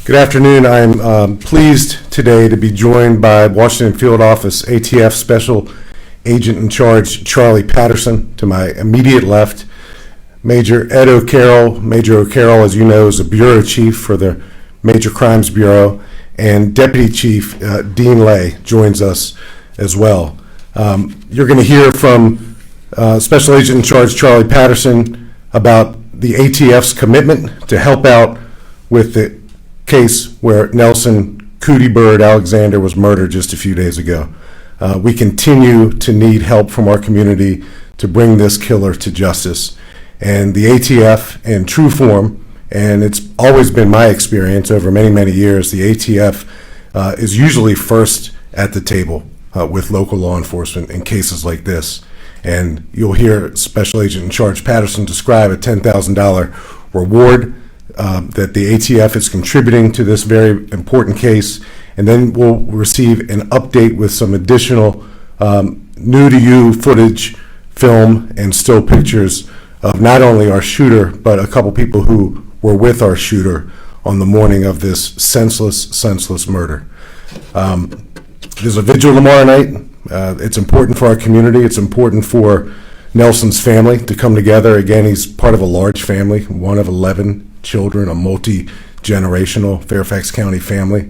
Good afternoon. I'm pleased today to be joined by Washington Field Office ATF Special Agent in Charge Charlie Patterson. To my immediate left, Major Ed O'Carroll. Major O'Carroll, as you know, is a Bureau Chief for the Major Crimes Bureau, and Deputy Chief Dean Lay joins us as well. You're going to hear from Special Agent in Charge Charlie Patterson about the ATF's commitment to help out with the case where Nelson Cootie Bird Alexander was murdered just a few days ago. We continue to need help from our community to bring this killer to justice. And the ATF, in true form, and it's always been my experience over many, many years, the ATF is usually first at the table with local law enforcement in cases like this. And you'll hear Special Agent in Charge Patterson describe a $10,000 reward that the ATF is contributing to this very important case, and then we'll receive an update with some additional new-to-you footage, film, and still pictures of not only our shooter, but a couple people who were with our shooter on the morning of this senseless murder. There's a vigil tomorrow night. It's important for our community. It's important for Nelson's family to come together. Again, he's part of a large family, one of 11 children, a multi-generational Fairfax County family.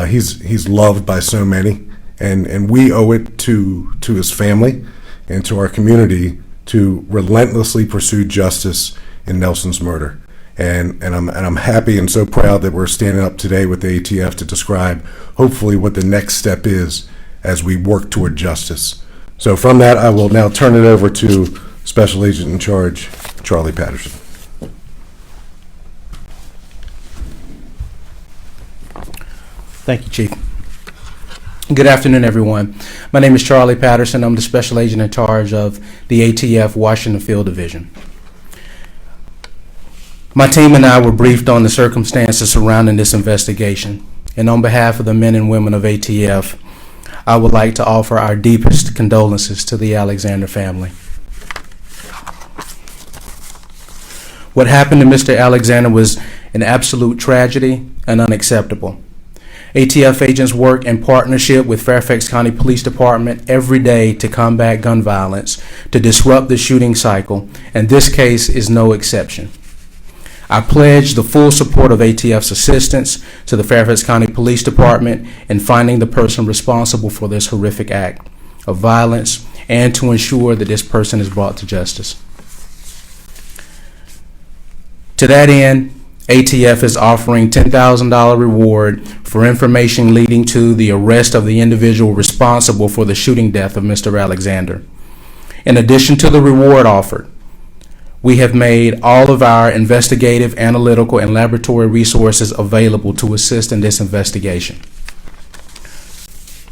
He's loved by so many, and we owe it to his family and to our community to relentlessly pursue justice in Nelson's murder. And I'm happy and so proud that we're standing up today with the ATF to describe hopefully what the next step is as we work toward justice. So from that, I will now turn it over to Special Agent in Charge Charlie Patterson. Thank you, Chief. Good afternoon, everyone. My name is Charlie Patterson. I'm the Special Agent in Charge of the ATF Washington Field Division. My team and I were briefed on the circumstances surrounding this investigation, and on behalf of the men and women of ATF, I would like to offer our deepest condolences to the Alexander family. What happened to Mr. Alexander was an absolute tragedy and unacceptable. ATF agents work in partnership with Fairfax County Police Department every day to combat gun violence, to disrupt the shooting cycle, and this case is no exception. I pledge the full support of ATF's assistance to the Fairfax County Police Department in finding the person responsible for this horrific act of violence and to ensure that this person is brought to justice. To that end, ATF is offering $10,000 reward for information leading to the arrest of the individual responsible for the shooting death of Mr. Alexander. In addition to the reward offered, we have made all of our investigative, analytical, and laboratory resources available to assist in this investigation.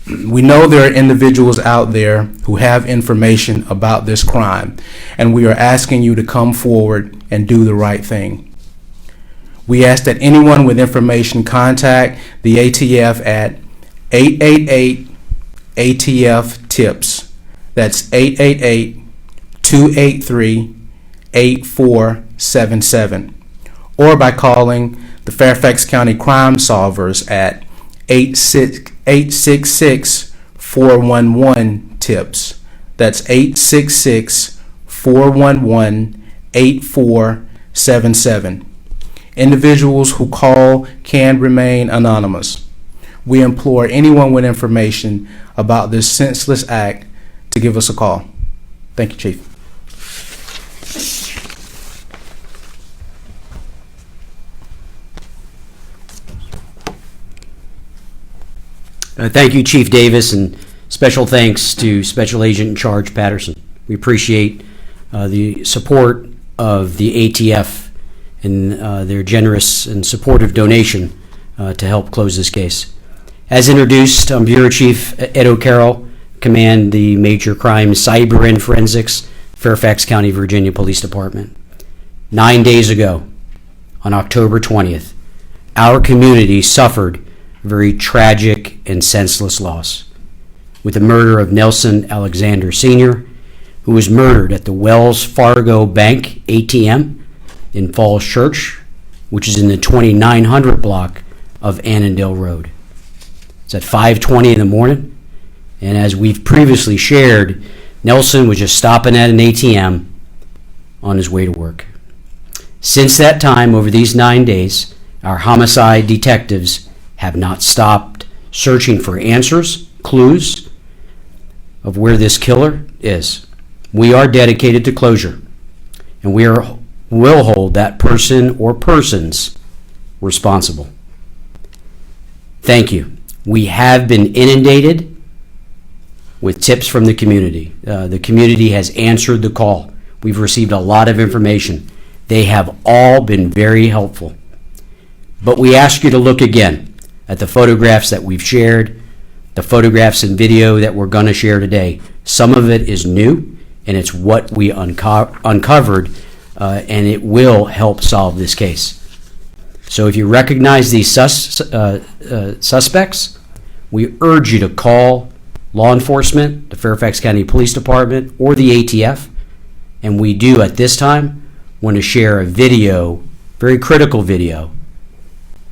We know there are individuals out there who have information about this crime, and we are asking you to come forward and do the right thing. We ask that anyone with information contact the ATF at 888-ATF-TIPS. That's 888-283-8477. Or by calling the Fairfax County Crime Solvers at 866-411-TIPS. That's 866-411-8477. Individuals who call can remain anonymous. We implore anyone with information about this senseless act to give us a call. Thank you, Chief. Thank you, Chief Davis, and special thanks to Special Agent in Charge Patterson. We appreciate the support of the ATF and their generous and supportive donation to help close this case. As introduced, I'm Bureau Chief Ed O'Carroll, command the Major Crimes Cyber and Forensics, Fairfax County, Virginia Police Department. 9 days ago, on October 20th, our community suffered a very tragic and senseless loss with the murder of Nelson Alexander Sr., who was murdered at the Wells Fargo Bank ATM in Falls Church, which is in the 2900 block of Annandale Road. It's at 5:20 in the morning, and as we've previously shared, Nelson was just stopping at an ATM on his way to work. Since that time, over these 9 days, our homicide detectives have not stopped searching for answers, clues of where this killer is. We are dedicated to closure, and will hold that person or persons responsible. Thank you. We have been inundated with tips from the community. The community has answered the call. We've received a lot of information. They have all been very helpful. But we ask you to look again at the photographs that we've shared, the photographs and video that we're going to share today. Some of it is new, and it's what we uncovered, and it will help solve this case. So if you recognize these suspects, we urge you to call law enforcement, the Fairfax County Police Department, or the ATF. And we do, at this time, want to share a video, very critical video,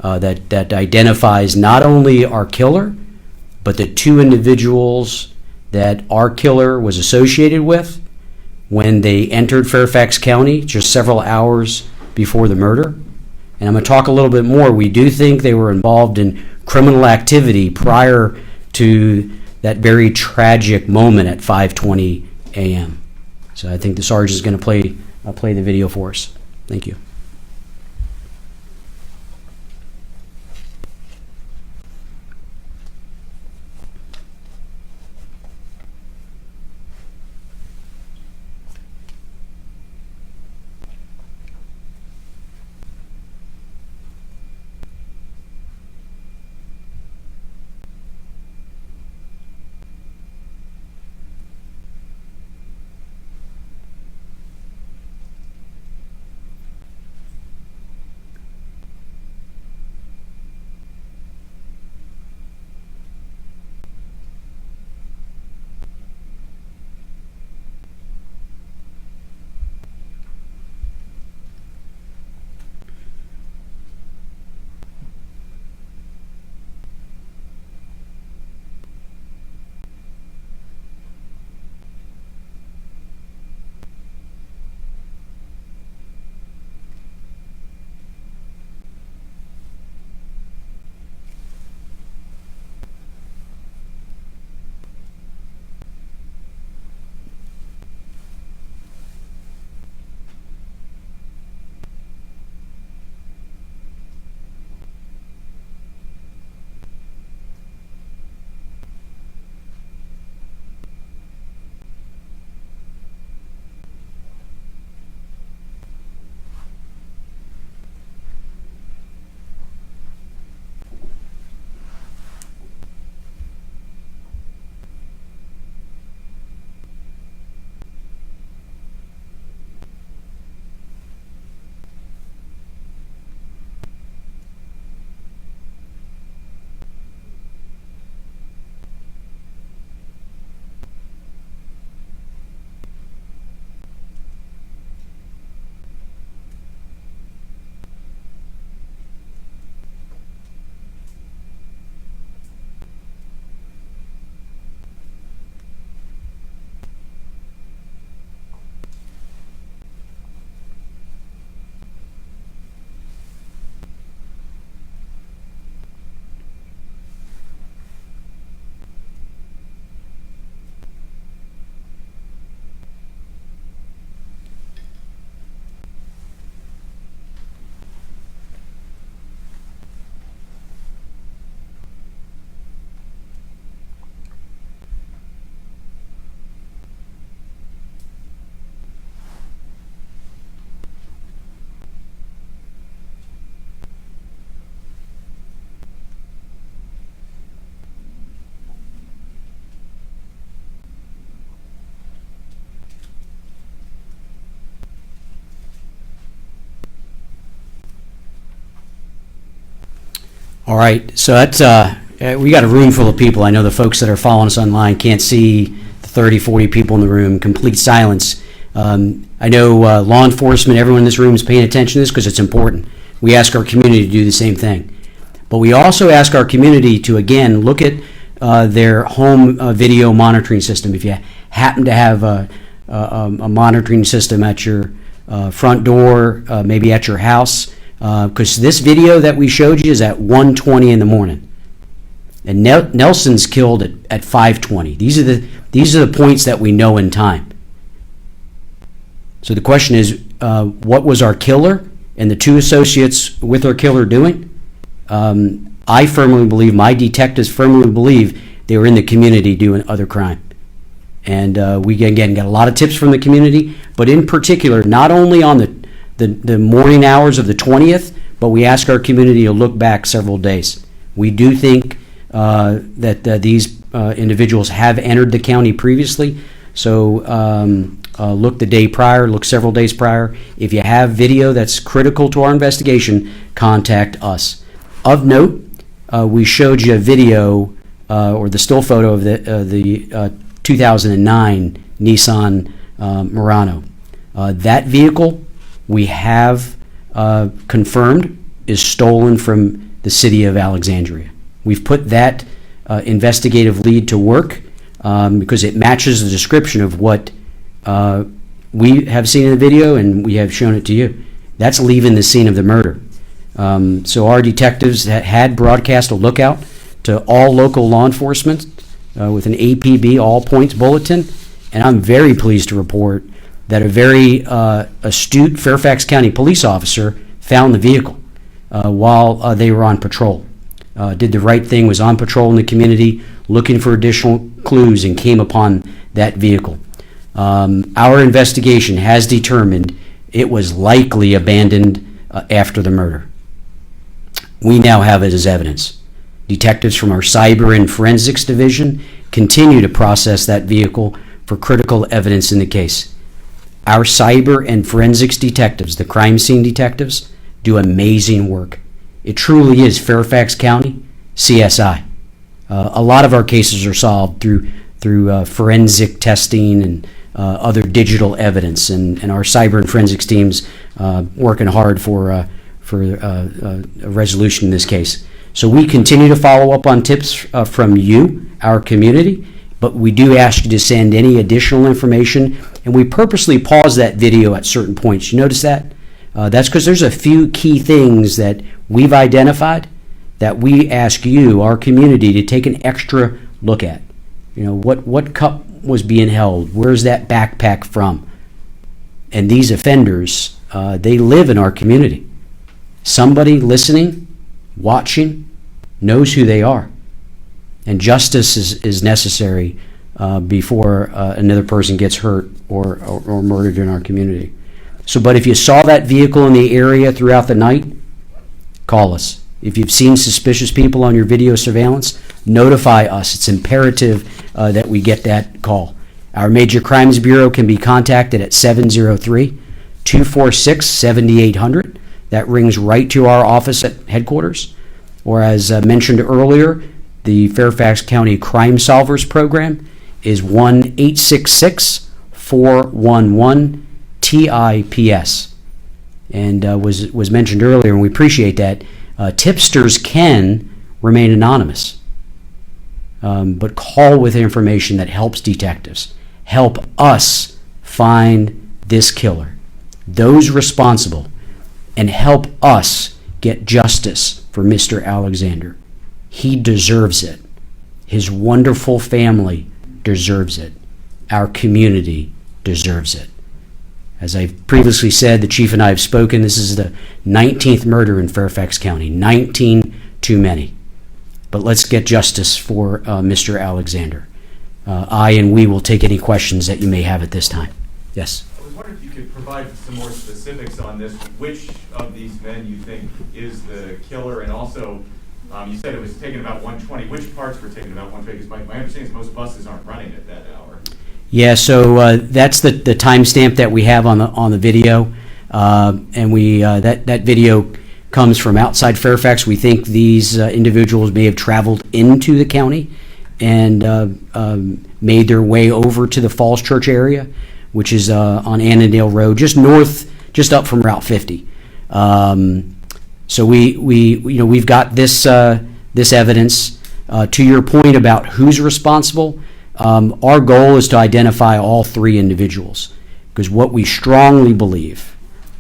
that identifies not only our killer, but the two individuals that our killer was associated with when they entered Fairfax County just several hours before the murder. And I'm going to talk a little bit more. We do think they were involved in criminal activity prior to that very tragic moment at 5:20 a.m. So I think the sergeant is going to play the video for us. Thank you. All right, so that's we got a room full of people. I know the folks that are following us online can't see the 30, 40 people in the room, complete silence. I know law enforcement, everyone in this room is paying attention to this because it's important. We ask our community to do the same thing. But we also ask our community to, again, look at their home video monitoring system. If you happen to have a monitoring system at your front door, maybe at your house, because this video that we showed you is at 1:20 in the morning. And Nelson's killed at 5:20. These are the points that we know in time. So the question is, what was our killer and the two associates with our killer doing? I firmly believe, my detectives firmly believe, they were in the community doing other crime. And we, again, got a lot of tips from the community, but in particular, not only on the morning hours of the 20th, but we ask our community to look back several days. We do think that these individuals have entered the county previously, so look the day prior, look several days prior. If you have video that's critical to our investigation, contact us. Of note, we showed you a video or the still photo of the 2009 Nissan Murano. That vehicle, we have confirmed, is stolen from the city of Alexandria. We've put that investigative lead to work because it matches the description of what we have seen in the video, and we have shown it to you. That's leaving the scene of the murder. So our detectives had broadcast a lookout to all local law enforcement with an APB all points bulletin, and I'm very pleased to report that a very astute Fairfax County police officer found the vehicle while they were on patrol. Did the right thing, was on patrol in the community looking for additional clues, and came upon that vehicle. Our investigation has determined it was likely abandoned after the murder. We now have it as evidence. Detectives from our Cyber and Forensics Division continue to process that vehicle for critical evidence in the case. Our Cyber and Forensics detectives, the crime scene detectives, do amazing work. It truly is Fairfax County CSI. A lot of our cases are solved through forensic testing and other digital evidence, and our cyber and forensics teams working hard for a resolution in this case. So we continue to follow up on tips from you, our community, but we do ask you to send any additional information, and we purposely pause that video at certain points. You notice that? That's because there's a few key things that we've identified that we ask you, our community, to take an extra look at. You know, what cup was being held? Where's that backpack from? And these offenders, they live in our community. Somebody listening, watching, knows who they are. And justice is necessary before another person gets hurt or murdered in our community. So, but if you saw that vehicle in the area throughout the night, call us. If you've seen suspicious people on your video surveillance, notify us. It's imperative that we get that call. Our Major Crimes Bureau can be contacted at 703-246-7800. That rings right to our office at headquarters. Or as mentioned earlier, the Fairfax County Crime Solvers Program is 1-866-411-TIPS. And was mentioned earlier, and we appreciate that. Tipsters can remain anonymous, but call with information that helps detectives, help us find this killer, those responsible, and help us get justice for Mr. Alexander. He deserves it. His wonderful family deserves it. Our community deserves it. As I've previously said, the chief and I have spoken. This is the 19th murder in Fairfax County. 19 too many. But let's get justice for Mr. Alexander. I and we will take any questions that you may have at this time. Yes? I was wondering if you could provide some more specifics on this. Which of these men you think is the killer? And also, you said it was taken about 1:20. Which parts were taken about 1:20? Because my understanding is most buses aren't running at that hour. Yeah, so that's the timestamp that we have on the video, and we that video comes from outside Fairfax. We think these individuals may have traveled into the county and made their way over to the Falls Church area, which is on Annandale Road, just up from Route 50. So we've got this evidence. To your point about who's responsible, our goal is to identify all three individuals, because what we strongly believe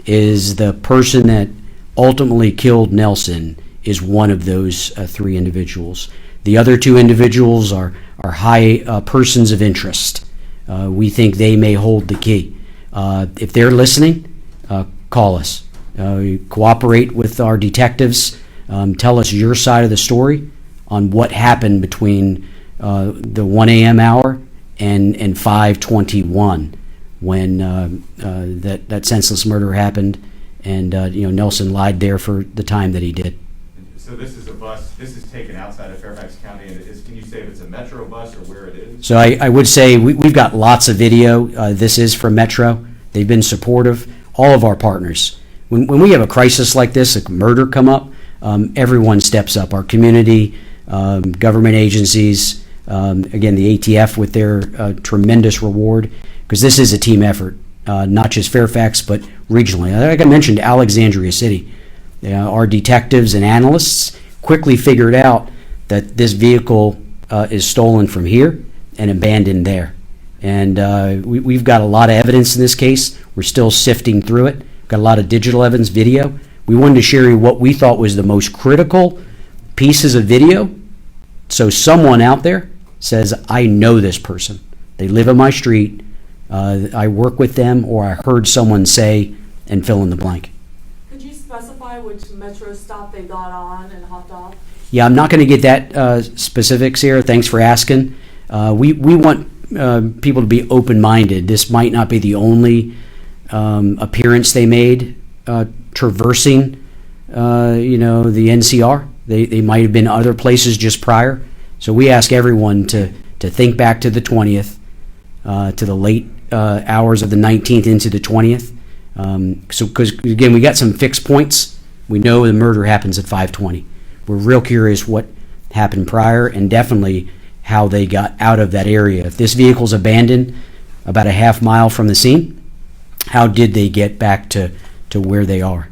is the person that ultimately killed Nelson is one of those three individuals. The other two individuals are high persons of interest. We think they may hold the key. If they're listening, call us. Cooperate with our detectives. Tell us your side of the story on what happened between the 1 a.m. hour and 5:21 when that senseless murder happened, and Nelson lied there for the time that he did. So this is a bus, this is taken outside of Fairfax County, and can you say if it's a Metro bus or where it is? So I would say we've got lots of video. This is from Metro. They've been supportive. All of our partners. When we have a crisis like this, a murder come up, everyone steps up. Our community, government agencies, again, the ATF with their tremendous reward, because this is a team effort, not just Fairfax, but regionally. Like I mentioned, Alexandria City. Our detectives and analysts quickly figured out that this vehicle is stolen from here and abandoned there. And we've got a lot of evidence in this case. We're still sifting through it. Got a lot of digital evidence, video. We wanted to share you what we thought was the most critical pieces of video, so someone out there says, I know this person. They live on my street. I work with them, or I heard someone say, and fill in the blank. Could you specify which metro stop they got on and hopped off? Yeah, I'm not going to get that specifics here. Thanks for asking. We want people to be open-minded. This might not be the only appearance they made traversing, the NCR. They might have been other places just prior. So we ask everyone to think back to the 20th, to the late hours of the 19th into the 20th. Because, again, we got some fixed points. We know the murder happens at 5:20. We're real curious what happened prior, and definitely how they got out of that area. If this vehicle's abandoned about a half mile from the scene, how did they get back to where they are?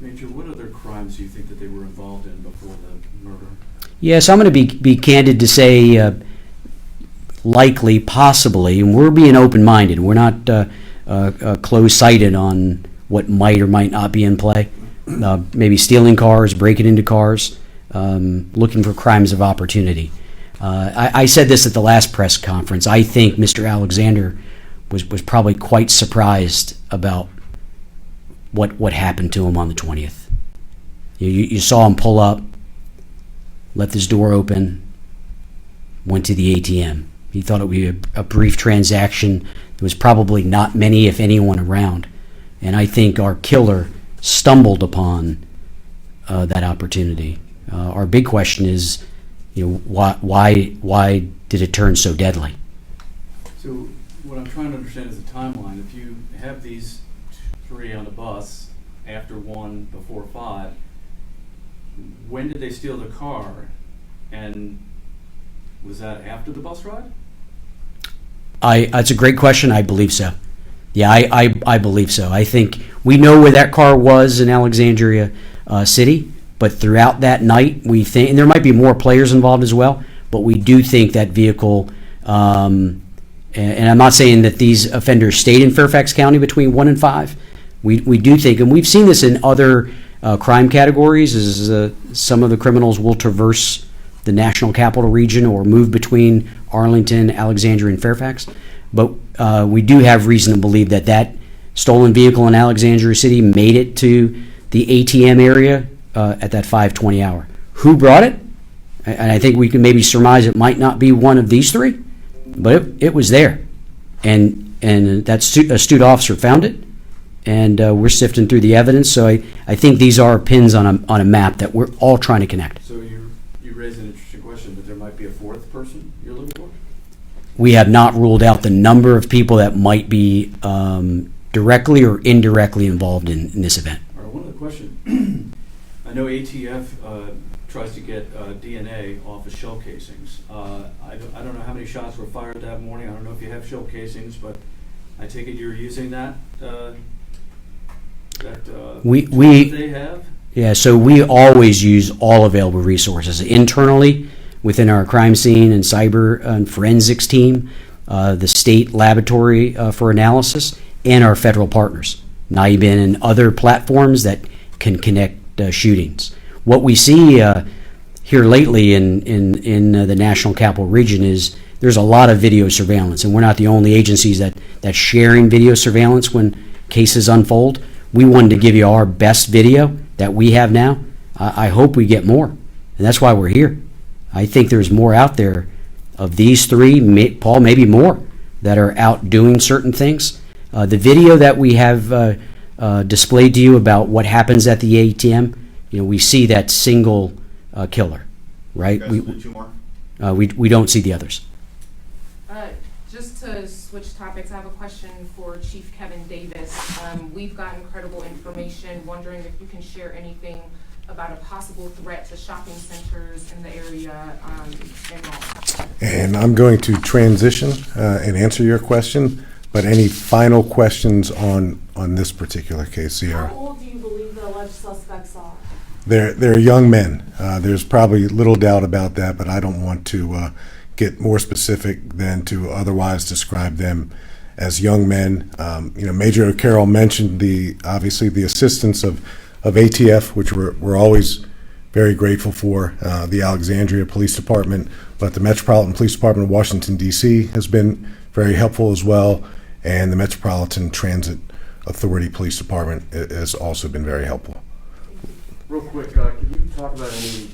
Major, what other crimes do you think that they were involved in before the murder? Yes, I'm going to be candid to say likely, possibly, and we're being open-minded. We're not close-sighted on what might or might not be in play. Maybe stealing cars, breaking into cars, looking for crimes of opportunity. I said this at the last press conference. I think Mr. Alexander was probably quite surprised about what happened to him on the 20th. You saw him pull up, left his door open, went to the ATM. He thought it would be a brief transaction. There was probably not many, if anyone, around. And I think our killer stumbled upon that opportunity. Our big question is, why did it turn so deadly? So what I'm trying to understand is the timeline. If you have these three on the bus after 1, before 5, when did they steal the car? And was that after the bus ride? That's a great question. I believe so. Yeah, I believe so. I think we know where that car was in Alexandria City, but throughout that night, we think, and there might be more players involved as well, but we do think that vehicle, and I'm not saying that these offenders stayed in Fairfax County between 1 and 5. We do think, and we've seen this in other crime categories, is some of the criminals will traverse the National Capital Region or move between Arlington, Alexandria, and Fairfax. But we do have reason to believe that stolen vehicle in Alexandria City made it to the ATM area at that 5:20 hour. Who brought it? And I think we can maybe surmise it might not be one of these three, but it was there. And that astute officer found it, and we're sifting through the evidence. So I think these are pins on a map that we're all trying to connect. So you raise an interesting question, that there might be a fourth person you're looking for? We have not ruled out the number of people that might be directly or indirectly involved in this event. All right, one other question. I know ATF tries to get DNA off of shell casings. I don't know how many shots were fired that morning. I don't know if you have shell casings, but I take it you're using that? that We- they have? Yeah, so we always use all available resources internally within our crime scene and cyber and forensics team, the state laboratory for analysis, and our federal partners, NIBIN and other platforms that can connect shootings. What we see here lately in the National Capital Region is there's a lot of video surveillance, and we're not the only agencies that's sharing video surveillance when cases unfold. We wanted to give you our best video that we have now. I hope we get more, and that's why we're here. I think there's more out there of these three, Paul, maybe more, that are out doing certain things. The video that we have displayed to you about what happens at the ATM, we see that single killer, right? Two more? We don't see the others. Just to switch topics, I have a question for Chief Kevin Davis. We've got incredible information, wondering if you can share anything about a possible threat to shopping centers in the area and malls. And I'm going to transition and answer your question, but any final questions on this particular case, How Sierra? old do you believe the alleged suspects are? They're young men. There's probably little doubt about that, but I don't want to get more specific than to otherwise describe them as young men. Major O'Carroll mentioned obviously the assistance of ATF, which we're always very grateful for, the Alexandria Police Department, but the Metropolitan Police Department of Washington, D.C. has been very helpful as well, and the Metropolitan Transit Authority Police Department has also been very helpful. Real quick, can you talk about any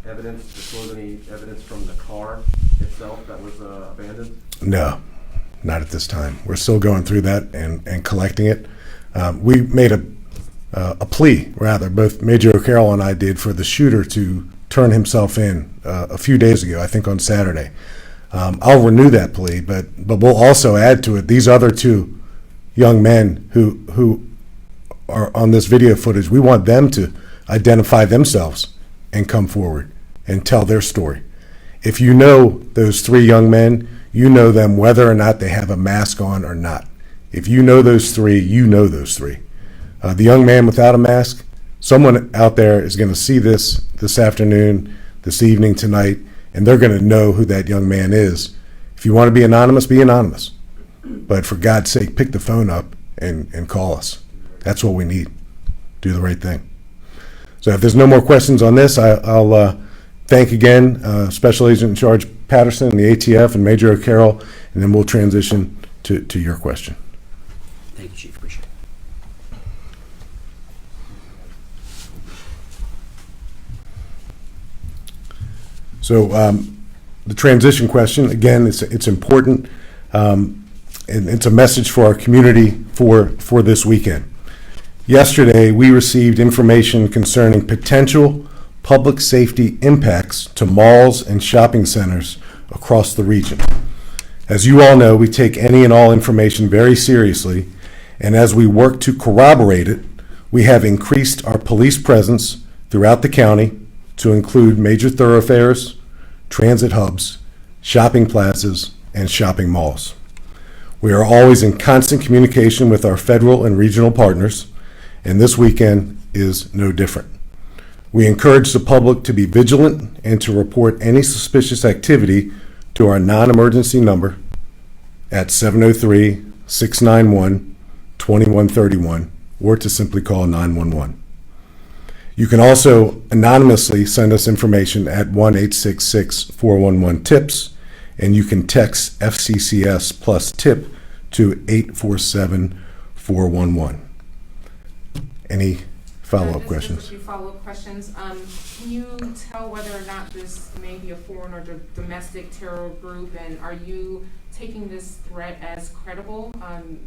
evidence, disclose any evidence from the car itself that was abandoned? No, not at this time. We're still going through that and collecting it. We made a plea, rather, both Major O'Carroll and I did, for the shooter to turn himself in a few days ago, I think on Saturday. I'll renew that plea, but we'll also add to it these other two young men who are on this video footage. We want them to identify themselves and come forward and tell their story. If you know those three young men, you know them whether or not they have a mask on or not. If you know those three, you know those three. The young man without a mask, someone out there is going to see this afternoon, this evening, tonight, and they're going to know who that young man is. If you want to be anonymous, be anonymous. But for God's sake, pick the phone up and call us. That's what we need. Do the right thing. So if there's no more questions on this, I'll thank again Special Agent in Charge Patterson and the ATF and Major O'Carroll, and then we'll transition to your question. Thank you, Chief. Appreciate it. So the transition question, again, it's important, and it's a message for our community for this weekend. Yesterday, we received information concerning potential public safety impacts to malls and shopping centers across the region. As you all know, we take any and all information very seriously, and as we work to corroborate it, we have increased our police presence throughout the county to include major thoroughfares, transit hubs, shopping plazas, and shopping malls. We are always in constant communication with our federal and regional partners, and this weekend is no different. We encourage the public to be vigilant and to report any suspicious activity to our non-emergency number at 703-691-2131 or to simply call 911. You can also anonymously send us information at 1-866-411-TIPS, and you can text FCCS plus TIP to 847-411. Any follow-up questions? Just a few follow-up questions. Can you tell whether or not this may be a foreign or domestic terror group, and are you taking this threat as credible?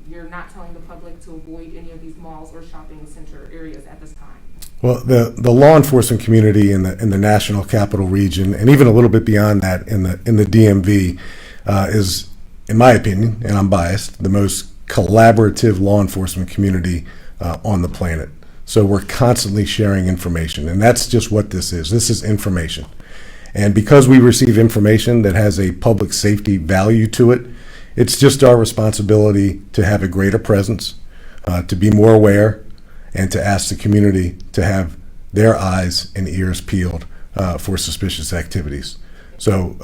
You're not telling the public to avoid any of these malls or shopping center areas at this time. Well, the law enforcement community in the National Capital Region, and even a little bit beyond that in the DMV, is, in my opinion, and I'm biased, the most collaborative law enforcement community on the planet. So we're constantly sharing information, and that's just what this is. This is information. And because we receive information that has a public safety value to it, it's just our responsibility to have a greater presence, to be more aware, and to ask the community to have their eyes and ears peeled for suspicious activities. So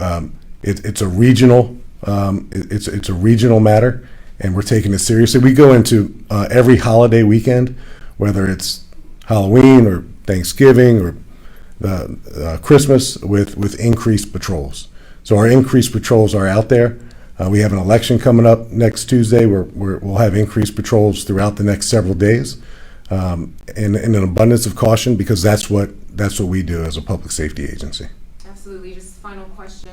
it's a regional it's a regional matter, and we're taking it seriously. We go into every holiday weekend, whether it's Halloween or Thanksgiving or Christmas, with increased patrols. So our increased patrols are out there. We have an election coming up next Tuesday where we'll have increased patrols throughout the next several days, in an abundance of caution, because that's what we do as a public safety agency. Absolutely. Just final question,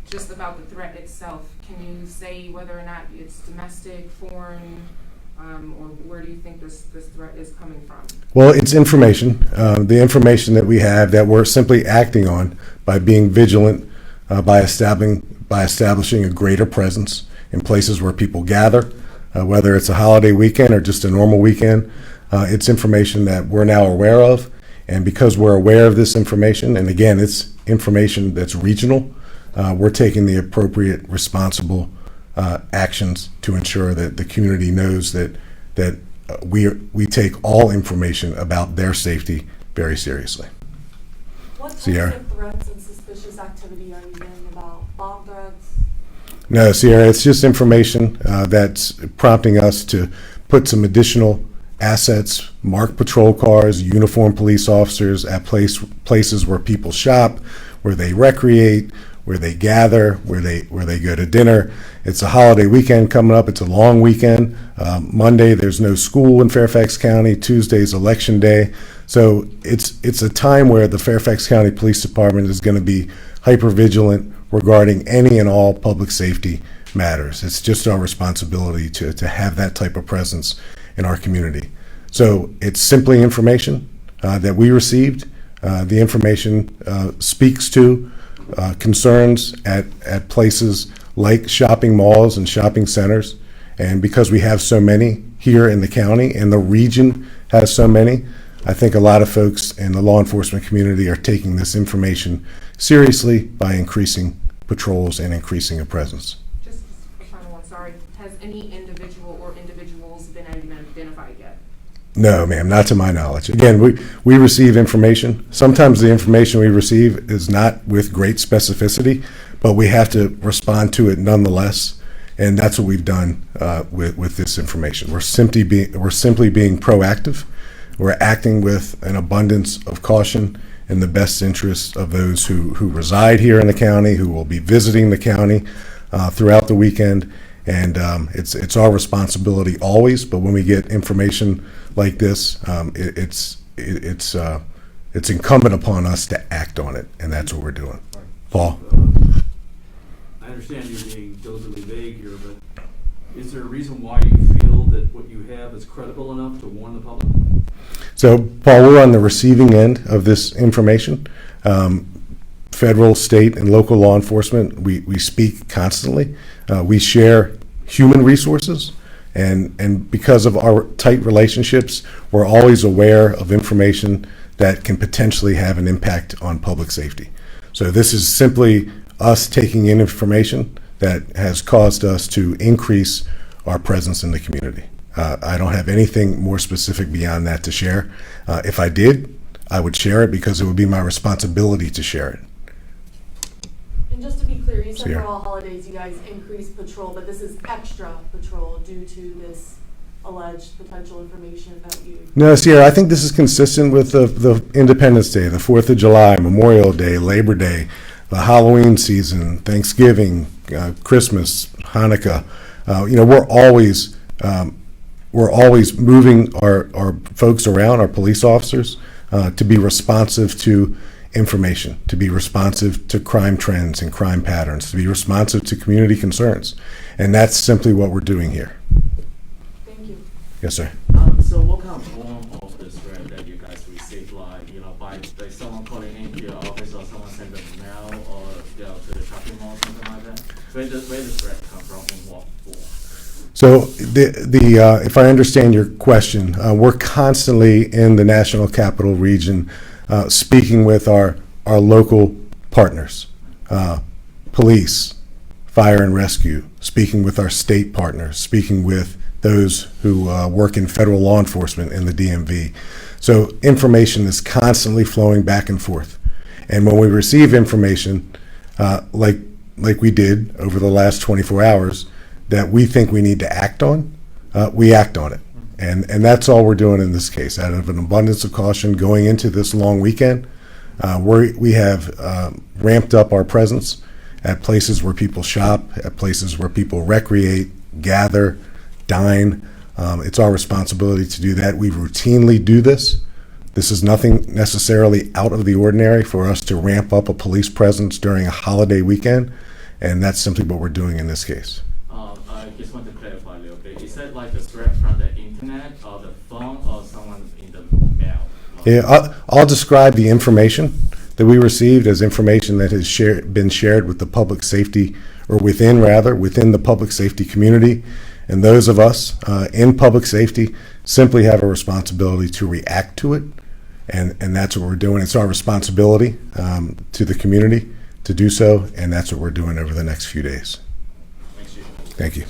just about the threat itself. Can you say whether or not it's domestic, foreign, or where do you think this threat is coming from? Well, it's information. The information that we have that we're simply acting on by being vigilant, by establishing a greater presence in places where people gather, whether it's a holiday weekend or just a normal weekend. It's information that we're now aware of, and because we're aware of this information, and again, it's information that's regional, we're taking the appropriate, responsible actions to ensure that the community knows that we take all information about their safety very seriously. What types Sierra? of threats and suspicious activity are you hearing about? Bomb threats? No, Sierra, it's just information that's prompting us to put some additional assets, marked patrol cars, uniformed police officers at places where people shop, where they recreate, where they gather, where they go to dinner. It's a holiday weekend coming up. It's a long weekend. Monday, there's no school in Fairfax County. Tuesday's election day. So it's a time where the Fairfax County Police Department is going to be hypervigilant regarding any and all public safety matters. It's just our responsibility to have that type of presence in our community. So it's simply information that we received. The information speaks to concerns at places like shopping malls and shopping centers. And because we have so many here in the county and the region has so many, I think a lot of folks in the law enforcement community are taking this information seriously by increasing patrols and increasing a presence. Just a final one, sorry. Has any individual or individuals been identified yet? No, ma'am, not to my knowledge. Again, we receive information. Sometimes the information we receive is not with great specificity, but we have to respond to it nonetheless, and that's what we've done with this information. We're simply being proactive. We're acting with an abundance of caution in the best interest of those who reside here in the county, who will be visiting the county throughout the weekend. And it's our responsibility always, but when we get information like this, it's incumbent upon us to act on it, and that's what we're doing. Paul? I understand you're being deliberately vague here, but is there a reason why you feel that what you have is credible enough to warn the public? So, Paul, we're on the receiving end of this information. Federal, state, and local law enforcement, we speak constantly. We share human resources, and because of our tight relationships, we're always aware of information that can potentially have an impact on public safety. So this is simply us taking in information that has caused us to increase our presence in the community. I don't have anything more specific beyond that to share. If I did, I would share it because it would be my responsibility to share it. And just to be clear, you said Sierra. for all holidays you guys increase patrol, but this is extra patrol due to this alleged potential information that you... No, Sierra, I think this is consistent with the Independence Day, the 4th of July, Memorial Day, Labor Day, the Halloween season, Thanksgiving, Christmas, Hanukkah. We're always moving our folks around, our police officers, to be responsive to information, to be responsive to crime trends and crime patterns, to be responsive to community concerns. And that's simply what we're doing here. Thank you. Yes, sir. So what kind of form of this threat that you guys receive, like, by someone calling into your office or someone send a mail or to the shopping mall, something like that? Where does threat come from and what for? So if I understand your question, we're constantly in the National Capital Region speaking with our local partners, police, fire and rescue, speaking with our state partners, speaking with those who work in federal law enforcement in the DMV. So information is constantly flowing back and forth. And when we receive information, like we did over the last 24 hours, that we think we need to act on, we act on it. And that's all we're doing in this case. Out of an abundance of caution going into this long weekend, we have ramped up our presence at places where people shop, at places where people recreate, gather, dine. It's our responsibility to do that. We routinely do this. This is nothing necessarily out of the ordinary for us to ramp up a police presence during a holiday weekend, and that's simply what we're doing in this case. I just want to clarify a little bit. Is that like a threat from the internet or the phone or someone in the mail? Yeah, I'll describe the information that we received as information that has been shared with the public safety, or within the public safety community. And those of us in public safety simply have a responsibility to react to it. And that's what we're doing. It's our responsibility to the community to do so, and that's what we're doing over the next few days. Thanks, Chief. Thank you.